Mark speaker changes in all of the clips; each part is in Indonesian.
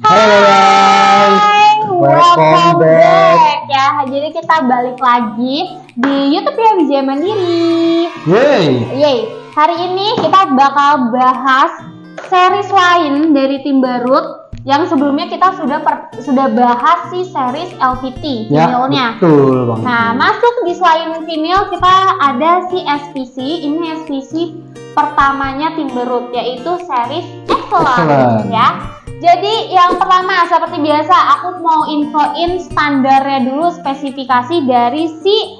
Speaker 1: Halo guys,
Speaker 2: welcome back ya. Jadi kita balik lagi di YouTube ya, Wijaya Mandiri. Yeay. Hari ini kita bakal bahas series lain dari Tim Barut yang sebelumnya kita sudah bahas si series LVT vinilnya.
Speaker 1: Betul banget.
Speaker 2: Nah, masuk di selain vinil kita ada si SPC. Ini SPC pertamanya Tim Barut, yaitu series Excellent. Ya. Jadi yang pertama seperti biasa aku mau infoin standarnya dulu, spesifikasi dari si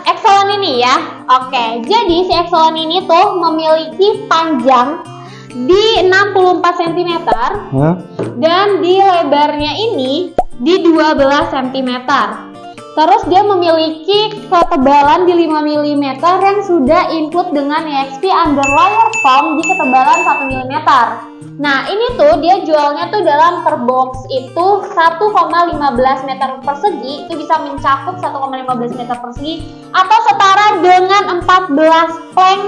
Speaker 2: Excellent ini ya. Oke, jadi si Excellent ini tuh memiliki panjang di 64 cm dan di lebarnya ini di 12 cm. Terus dia memiliki ketebalan di 5 mm yang sudah input dengan EXP underlayer foam di ketebalan 1 mm. Nah ini tuh dia jualnya tuh dalam per box itu 1,15 meter persegi, itu bisa mencakup 1,15 meter persegi atau setara dengan 14 plank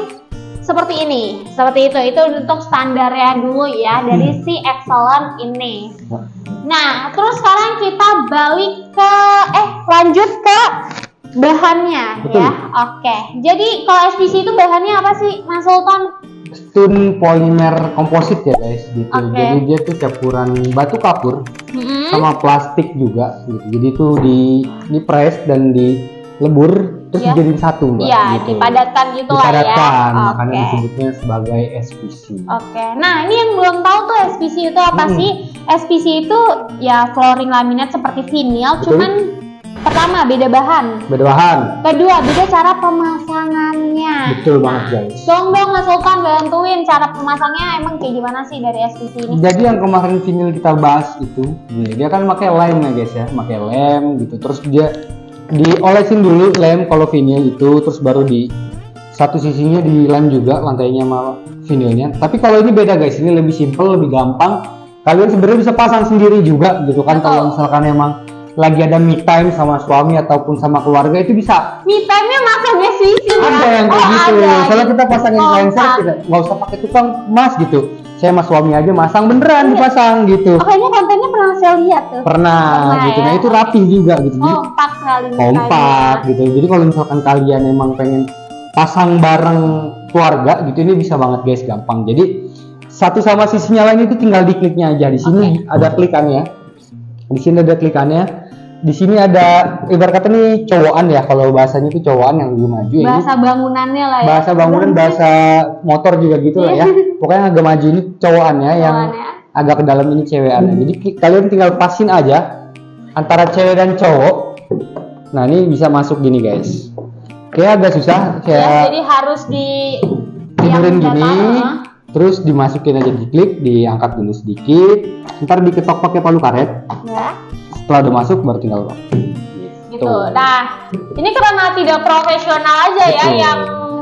Speaker 2: seperti ini. Seperti itu untuk standarnya dulu ya dari si Excellent ini. Nah, terus sekarang kita balik ke lanjut ke bahannya. Betul. Ya. Oke. Jadi kalau SPC itu bahannya apa sih, Mas Sultan?
Speaker 1: Stun polimer komposit ya guys gitu. Jadi dia tuh campuran batu kapur sama plastik juga gitu. Jadi itu di press dan dilebur terus dijadiin satu mbak.
Speaker 2: Iya,
Speaker 1: gitu.
Speaker 2: dipadatkan gitu lah ya.
Speaker 1: Dipadatkan, makanya disebutnya sebagai SPC.
Speaker 2: Oke. Nah, ini yang belum tahu tuh SPC itu apa sih? SPC itu ya flooring laminat seperti vinil, cuman pertama beda bahan. Kedua beda cara pemasangannya.
Speaker 1: Betul banget guys.
Speaker 2: Dong Mas Sultan bantuin cara pemasangnya emang kayak gimana sih dari SPC ini?
Speaker 1: Jadi yang kemarin vinil kita bahas itu, dia kan pakai lem ya guys ya, pakai lem gitu. Terus dia diolesin dulu lem kalau vinil itu, terus baru di satu sisinya di lem juga lantainya sama vinilnya. Tapi kalau ini beda guys, ini lebih simple, lebih gampang. Kalian sebenarnya bisa pasang sendiri juga gitu kan. Kalau misalkan emang lagi ada me time sama suami ataupun sama keluarga itu bisa.
Speaker 2: Me time-nya makanya sih.
Speaker 1: Ada yang kayak gitu. Soalnya kita pasangin lenser, kita nggak usah pakai tukang mas gitu. Saya sama suami aja masang beneran dipasang gitu.
Speaker 2: Kayaknya kontennya pernah saya lihat tuh.
Speaker 1: Pernah gitu. Nah itu rapih juga gitu.
Speaker 2: Kompak sekali.
Speaker 1: Kompak gitu. Jadi kalau misalkan kalian emang pengen pasang bareng keluarga gitu, ini bisa banget guys, gampang. Jadi satu sama sisinya lain itu tinggal dikliknya aja. Di sini ada klikannya. Di sini ada klikannya. Di sini ada ibarat kata nih cowokan ya, kalau bahasanya itu cowokan yang lebih maju.
Speaker 2: Bahasa
Speaker 1: ini
Speaker 2: bangunannya lah ya.
Speaker 1: Bahasa bangunan, bahasa motor juga gitu lah ya. Pokoknya agak maju ini cowokannya, yang agak ke dalam ini cewekannya. Jadi kalian tinggal pasin aja antara cewek dan cowok. Nah ini bisa masuk gini guys. Kayak agak susah.
Speaker 2: Jadi harus
Speaker 1: tidurin gini. Terus dimasukin aja, diklik, diangkat dulu sedikit, ntar diketok pakai palu karet. Ya. Setelah udah masuk baru tinggal lock.
Speaker 2: Gitu. Nah, ini karena tidak profesional aja ya yang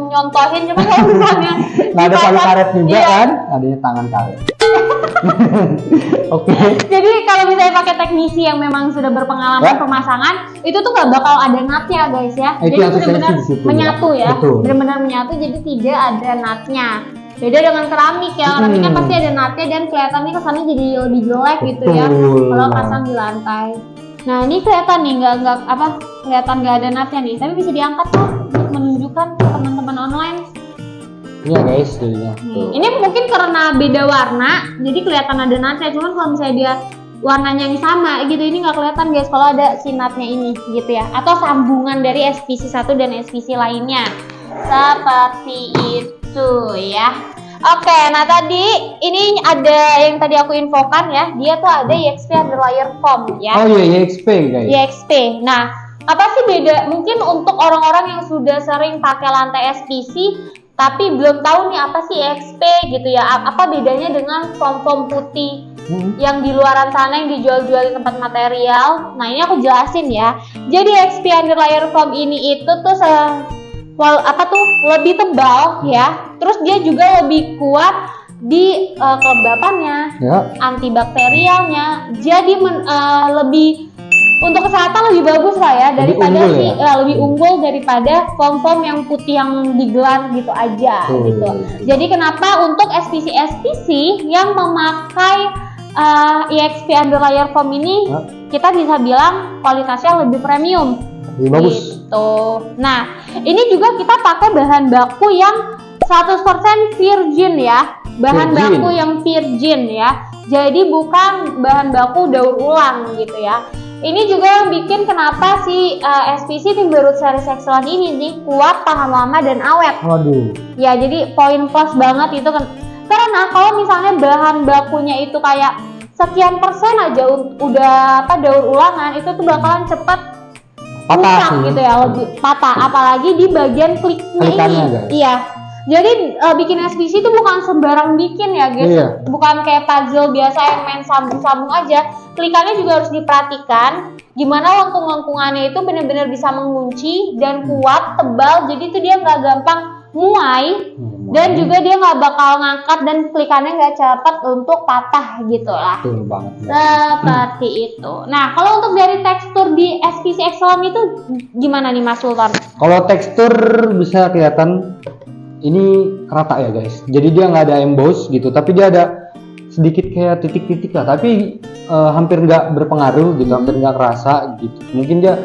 Speaker 2: nyontohin, cuma kalau misalnya
Speaker 1: nggak ada palu karet juga kan, adanya tangan karet. Oke.
Speaker 2: Jadi kalau misalnya pakai teknisi yang memang sudah berpengalaman pemasangan, itu tuh nggak bakal ada natnya guys ya. Jadi benar-benar menyatu ya, benar-benar menyatu. Jadi tidak ada natnya. Beda dengan keramik ya, keramik kan pasti ada natnya dan kelihatannya kesannya jadi lebih jelek gitu ya kalau pasang di lantai. Nah ini kelihatan nih kelihatan nggak ada natnya nih, tapi bisa diangkat tuh untuk menunjukkan ke teman-teman online.
Speaker 1: Iya guys, jadinya.
Speaker 2: Ini mungkin karena beda warna, jadi kelihatan ada natnya. Cuman kalau misalnya dia warnanya yang sama gitu, ini nggak kelihatan guys kalau ada si natnya ini gitu ya, atau sambungan dari SPC 1 dan SPC lainnya seperti itu ya. Oke, nah tadi ini ada yang tadi aku infokan ya, dia tuh ada EXP underlayer foam ya.
Speaker 1: Oh iya, EXP guys.
Speaker 2: EXP. Nah, apa sih beda? Mungkin untuk orang-orang yang sudah sering pakai lantai SPC tapi belum tahu nih apa sih EXP gitu ya. Apa bedanya dengan foam-foam putih yang di luaran sana yang dijual-jual di tempat material? Nah, ini aku jelasin ya. Jadi EXP underlayer foam ini itu tuh lebih tebal ya, terus dia juga lebih kuat di kelembapannya, antibakterialnya, jadi lebih untuk kesehatan lebih bagus lah ya daripada lebih unggul daripada foam yang putih yang digelar gitu aja gitu. Jadi kenapa untuk SPC yang memakai EXP underlayer foam ini kita bisa bilang kualitasnya lebih premium.
Speaker 1: Lebih bagus.
Speaker 2: Gitu. Nah, ini juga kita pakai bahan baku yang 100% virgin ya. Bahan baku yang virgin ya. Jadi bukan bahan baku daur ulang gitu ya. Ini juga bikin kenapa si SPC Timberwood Series Excellent ini nih kuat, tahan lama dan awet.
Speaker 1: Waduh.
Speaker 2: Ya, jadi poin plus banget itu kan. Karena kalau misalnya bahan bakunya itu kayak sekian persen aja udah daur ulangan, itu tuh bakalan cepet rusak gitu ya, lebih patah. Apalagi di bagian kliknya ini.
Speaker 1: Guys.
Speaker 2: Iya. Jadi bikin SPC itu bukan sembarang bikin ya guys. Iya. Bukan kayak puzzle biasa yang main sambung-sambung aja. Klikannya juga harus diperhatikan. Gimana lengkung-lengkungannya itu benar-benar bisa mengunci dan kuat, tebal. Jadi itu dia nggak gampang muai. Dan juga dia nggak bakal ngangkat dan klikannya nggak cepet untuk patah gitu lah.
Speaker 1: Betul banget.
Speaker 2: Seperti itu. Nah, kalau untuk dari tekstur di SPC Excellent itu gimana nih Mas Sultan?
Speaker 1: Kalau tekstur bisa kelihatan ini rata ya guys. Jadi dia nggak ada emboss gitu, tapi dia ada sedikit kayak titik-titik lah. Tapi hampir nggak berpengaruh gitu, hampir nggak kerasa gitu. Mungkin dia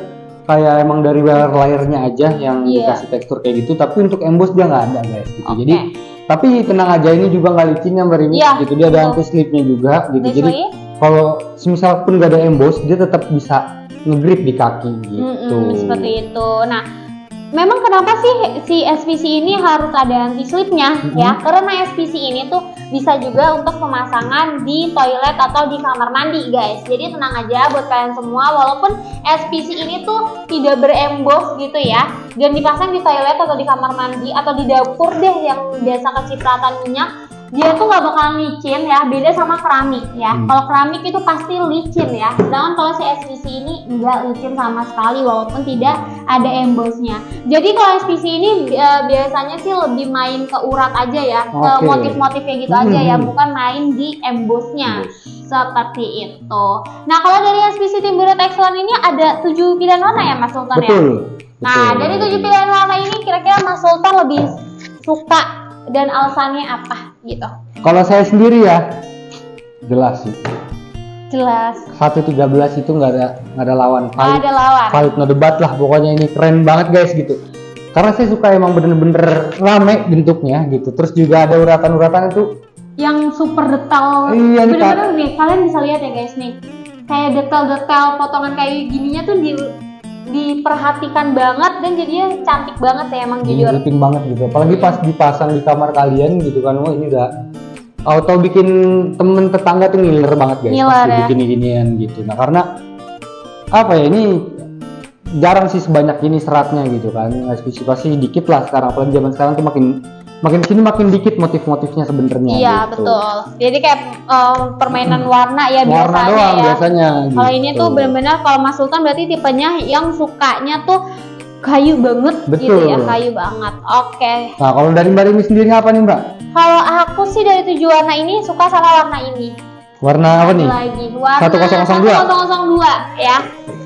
Speaker 1: kayak emang dari layernya aja yang dikasih tekstur kayak gitu, tapi untuk emboss dia nggak ada guys gitu. Jadi tapi tenang aja, ini juga nggak licin yang ini gitu, dia ada anti slipnya juga gitu. Jadi kalau semisal pun nggak ada emboss, dia tetap bisa ngegrip di kaki gitu.
Speaker 2: Seperti itu. Nah, memang kenapa sih si SPC ini harus ada anti slipnya ya? Karena SPC ini tuh bisa juga untuk pemasangan di toilet atau di kamar mandi guys. Jadi tenang aja buat kalian semua, walaupun SPC ini tuh tidak beremboss gitu ya, dan dipasang di toilet atau di kamar mandi atau di dapur deh yang biasa kecipratan minyak, dia tuh nggak bakalan licin ya, beda sama keramik ya. Kalau keramik itu pasti licin ya, sedangkan kalau si SPC ini nggak licin sama sekali walaupun tidak ada embossnya. Jadi kalau SPC ini biasanya sih lebih main ke urat aja ya, ke motif-motifnya gitu aja ya, bukan main di embossnya. Seperti itu. Nah, kalau dari SPC Timberwood Excellent ini ada 7 pilihan warna ya Mas Sultan ya? Nah, dari 7 pilihan warna ini kira-kira Mas Sultan lebih suka dan alasannya apa gitu?
Speaker 1: Kalau saya sendiri ya jelas sih.
Speaker 2: Jelas.
Speaker 1: 113 itu nggak ada lawan.
Speaker 2: Nggak ada lawan.
Speaker 1: Valid no debat lah, pokoknya ini keren banget guys gitu. Karena saya suka emang bener-bener rame bentuknya gitu. Terus juga ada uratan-uratan itu
Speaker 2: yang super detail.
Speaker 1: Iya,
Speaker 2: bener-bener nih, kalian bisa lihat ya guys nih. Kayak detail-detail potongan kayu gininya tuh diperhatikan banget dan jadinya cantik banget ya emang jujur.
Speaker 1: Cantik banget gitu. Apalagi pas dipasang di kamar kalian gitu kan, wah ini udah auto bikin temen tetangga tuh ngiler banget guys.
Speaker 2: Ngiler ya.
Speaker 1: Bikin ginian gitu. Nah karena apa ya, ini jarang sih sebanyak ini seratnya gitu kan. SPC pasti dikit lah sekarang. Apalagi zaman sekarang tuh makin sini makin dikit motif-motifnya sebenarnya.
Speaker 2: Iya
Speaker 1: gitu.
Speaker 2: betul. Jadi kayak permainan warna ya
Speaker 1: warna
Speaker 2: biasanya
Speaker 1: doang,
Speaker 2: ya.
Speaker 1: Biasanya.
Speaker 2: Kalau
Speaker 1: gitu.
Speaker 2: ini tuh benar-benar kalau Mas Sultan berarti tipenya yang sukanya tuh kayu banget.
Speaker 1: Betul.
Speaker 2: Gitu ya, kayu banget. Oke.
Speaker 1: Nah kalau dari Mbak Rimi sendiri apa nih Mbak?
Speaker 2: Kalau aku sih dari 7 warna ini suka sama warna ini.
Speaker 1: Warna apa nih?
Speaker 2: Lagi warna
Speaker 1: 1002
Speaker 2: ya.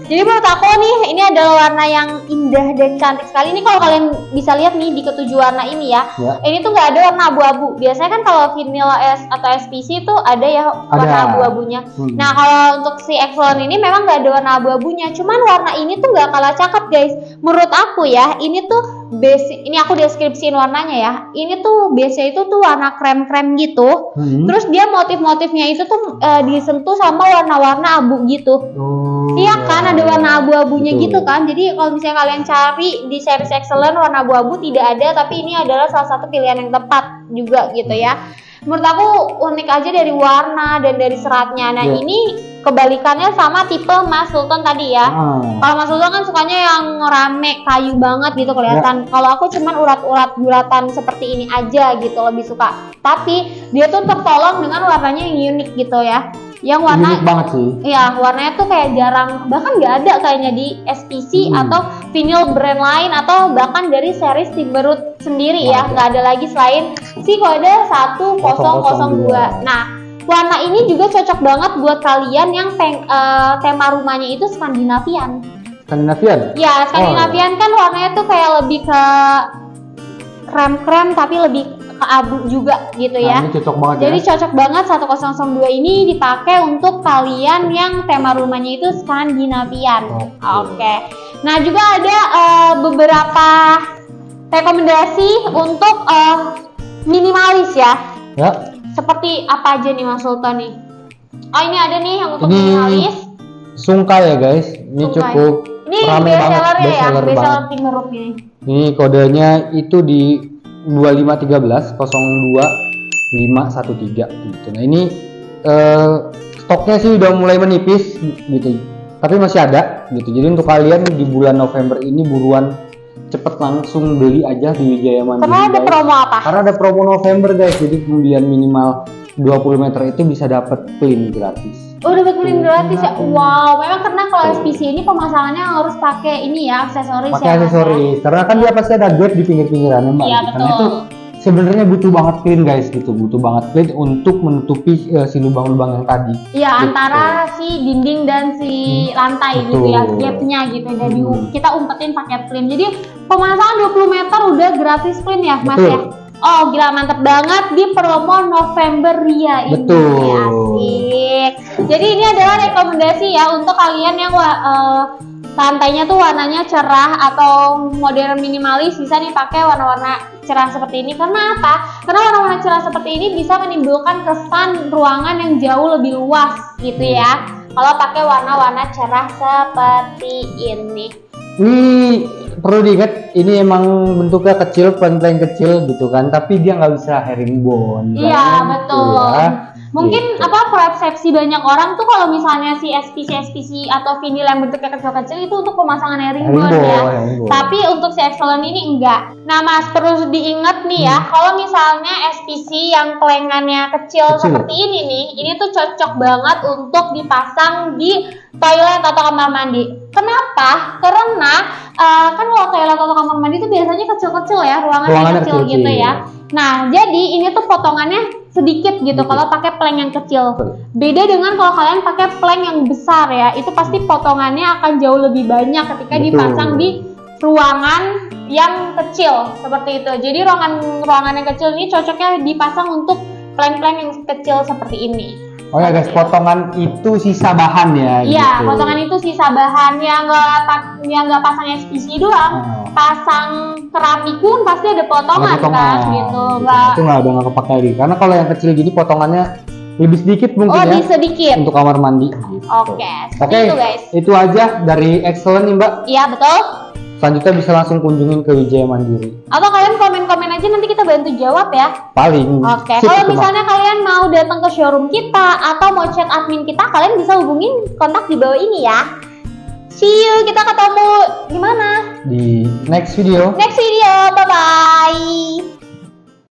Speaker 2: Jadi menurut aku nih ini adalah warna yang indah dan cantik sekali. Ini kalau kalian bisa lihat nih di ketujuh warna ini ya. Ini tuh nggak ada warna abu-abu. Biasanya kan kalau vanilla S atau SPC itu ada ya warna abu-abunya. Nah kalau untuk si Excellent ini memang nggak ada warna abu-abunya. Cuman warna ini tuh nggak kalah cakep guys. Menurut aku ya, ini tuh basic. Ini aku deskripsiin warnanya ya. Ini tuh biasanya itu tuh warna krem-krem gitu. Terus dia motif-motifnya itu tuh disentuh sama warna-warna abu gitu. Iya kan, ada warna abu-abunya gitu kan. Jadi kalau misalnya kalian cari di series Excellent warna abu-abu tidak ada, tapi ini adalah salah satu pilihan yang tepat juga gitu ya. Menurut aku unik aja dari warna dan dari seratnya. Nah ini kebalikannya sama tipe Mas Sultan tadi ya. Kalau Mas Sultan kan sukanya yang rame kayu banget gitu kelihatan. Kalau aku cuman urat-urat bulatan seperti ini aja gitu lebih suka. Tapi dia tuh tertolong dengan warnanya yang unik gitu ya. Yang warna
Speaker 1: unik banget sih.
Speaker 2: Iya, warnanya tuh kayak jarang, bahkan nggak ada kayaknya di SPC atau vinyl brand lain atau bahkan dari series Timberwood sendiri ya, nggak ada lagi selain si kode 1002. Nah, warna ini juga cocok banget buat kalian yang tema rumahnya itu Skandinavian.
Speaker 1: Skandinavian?
Speaker 2: Ya, Skandinavian kan warnanya tuh kayak lebih ke krem-krem tapi lebih ke abu juga gitu ya.
Speaker 1: Ini cocok banget.
Speaker 2: Jadi cocok banget 1002 ini dipakai untuk kalian yang tema rumahnya itu Skandinavian. Oke. Nah, juga ada beberapa rekomendasi untuk minimalis ya.
Speaker 1: Ya.
Speaker 2: Seperti apa aja nih Mas Sultan nih? Oh, ini ada nih yang untuk minimalis.
Speaker 1: Sungkai ya guys. Ini
Speaker 2: Sungkai.
Speaker 1: cukup
Speaker 2: ini
Speaker 1: ramai banget,
Speaker 2: bestseller
Speaker 1: banget.
Speaker 2: Timeruk ini.
Speaker 1: Ini kodenya itu di 2513 02 513 gitu. Nah, ini stoknya sih udah mulai menipis gitu. Tapi masih ada gitu. Jadi untuk kalian di bulan November ini buruan cepet langsung beli aja di Wijaya Mandiri.
Speaker 2: Karena ada promo apa?
Speaker 1: Karena ada promo November guys. Jadi pembelian minimal 20 meter itu bisa dapat clean gratis.
Speaker 2: Oh, dapat clean gratis ya. Wow, memang karena kalau SPC ini pemasangannya harus pakai ini ya, aksesoris.
Speaker 1: Pakai aksesoris. Karena kan dia pasti ada gap di pinggir-pinggirannya, Mbak.
Speaker 2: Iya,
Speaker 1: Karena itu sebenarnya butuh banget clean guys gitu. Butuh banget clean untuk menutupi si lubang-lubang yang tadi.
Speaker 2: Iya,
Speaker 1: gitu.
Speaker 2: antara si dinding dan si lantai gitu ya, gapnya gitu. Jadi kita umpetin pakai clean. Jadi pemasangan 20 meter udah gratis clean ya, Mas ya. Oh, gila mantep banget di promo November Ria ini.
Speaker 1: Betul.
Speaker 2: Asik. Jadi ini adalah rekomendasi ya untuk kalian yang lantainya tuh warnanya cerah atau modern minimalis, bisa nih pakai warna-warna cerah seperti ini. Karena apa? Karena warna-warna cerah seperti ini bisa menimbulkan kesan ruangan yang jauh lebih luas gitu ya. Kalau pakai warna-warna cerah seperti ini.
Speaker 1: Perlu diingat ini emang bentuknya kecil, plan-plan kecil gitu kan, tapi dia nggak bisa herringbone.
Speaker 2: Iya betul.
Speaker 1: Ya.
Speaker 2: Mungkin
Speaker 1: gitu.
Speaker 2: persepsi banyak orang tuh kalau misalnya si SPC atau vinyl yang bentuknya kecil-kecil itu untuk pemasangan herringbone ya. Tapi untuk si Excellent ini enggak. Nah Mas, perlu diingat nih ya, kalau misalnya SPC yang kelengannya kecil seperti ini nih, ini tuh cocok banget untuk dipasang di toilet atau kamar mandi. Kenapa? Karena kan kalau toilet atau kamar mandi itu biasanya kecil-kecil ya, ruangannya kecil gitu ya. Nah, jadi ini tuh potongannya sedikit gitu kalau pakai plank yang kecil. Beda dengan kalau kalian pakai plank yang besar ya, itu pasti potongannya akan jauh lebih banyak ketika dipasang di ruangan yang kecil seperti itu. Jadi ruangan yang kecil ini cocoknya dipasang untuk plank-plank yang kecil seperti ini.
Speaker 1: Oh ya guys, potongan itu sisa bahan ya.
Speaker 2: Iya,
Speaker 1: gitu.
Speaker 2: potongan itu sisa bahan yang nggak pasang SPC doang, pasang keramik pun pasti ada potongan kan, gitu.
Speaker 1: Itu nggak kepake lagi. Karena kalau yang kecil gini potongannya lebih sedikit mungkin ya.
Speaker 2: Lebih sedikit.
Speaker 1: Untuk kamar mandi. Gitu.
Speaker 2: Oke, itu guys.
Speaker 1: Itu aja dari Excellent nih Mbak.
Speaker 2: Iya betul.
Speaker 1: Selanjutnya bisa langsung kunjungin ke Wijaya Mandiri.
Speaker 2: Atau kalian komen-komen aja, nanti kita bantu jawab ya.
Speaker 1: Paling.
Speaker 2: Oke. Kalau misalnya kalian mau datang ke showroom kita atau mau chat admin kita, kalian bisa hubungin kontak di bawah ini ya. See you, kita ketemu di mana?
Speaker 1: Di next video.
Speaker 2: Next video, bye bye.